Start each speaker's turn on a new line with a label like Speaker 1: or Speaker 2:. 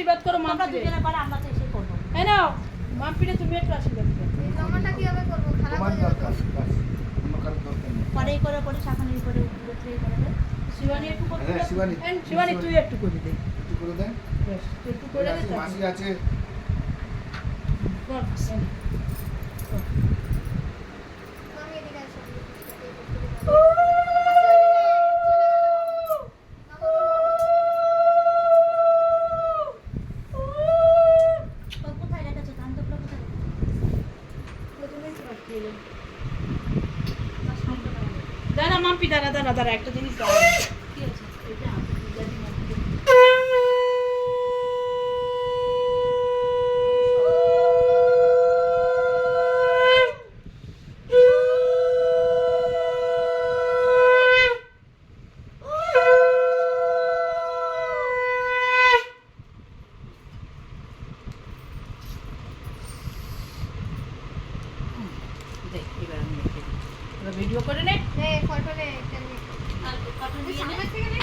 Speaker 1: আশীর্বাদ করো
Speaker 2: আমরা
Speaker 1: মাম্পিরে।
Speaker 2: দুজনে পারে আমরা তো এসে করবো।
Speaker 1: এই নাও মাম্পিরে তুমি একটু আশীর্বাদ করো।
Speaker 3: এই জামাটা কিভাবে করবো? খারাপ
Speaker 4: তোমার
Speaker 3: হয়ে যাবে তো।
Speaker 4: দরকার বাস, অন্য কারোর দরকার নেই।
Speaker 2: পরেই করে পড়িস এখন এই করে উপরে থেকে করে দে।
Speaker 1: শিবানী একটু করতে
Speaker 4: হ্যাঁ,
Speaker 1: দাও।
Speaker 4: শিবানী।
Speaker 1: শিবানী তুই একটু করে দে।
Speaker 4: একটু করে দেন।
Speaker 1: বেশ, তুই একটু করে দে তারপর।
Speaker 4: মাসি আছে,
Speaker 1: কর, এই নে।
Speaker 3: আমি এদিকে আসি।
Speaker 2: ও কোথায় রেখেছো? কান্তগুলো কোথায় রেখেছো? বাস কান্ত না হলে।
Speaker 1: দাঁড়া মাম্পি দাঁড়া দাঁড়া দাঁড়া একটা জিনিস দাঁড়া।
Speaker 2: কি হয়েছে? এটা যদি মাম্পিকে
Speaker 1: দেখ এবার আমি ভিডিও করে নে।
Speaker 3: নে ফটো নে।
Speaker 2: আর কটন
Speaker 3: তুই
Speaker 2: দিয়ে নে।
Speaker 3: সামনে থেকে নে।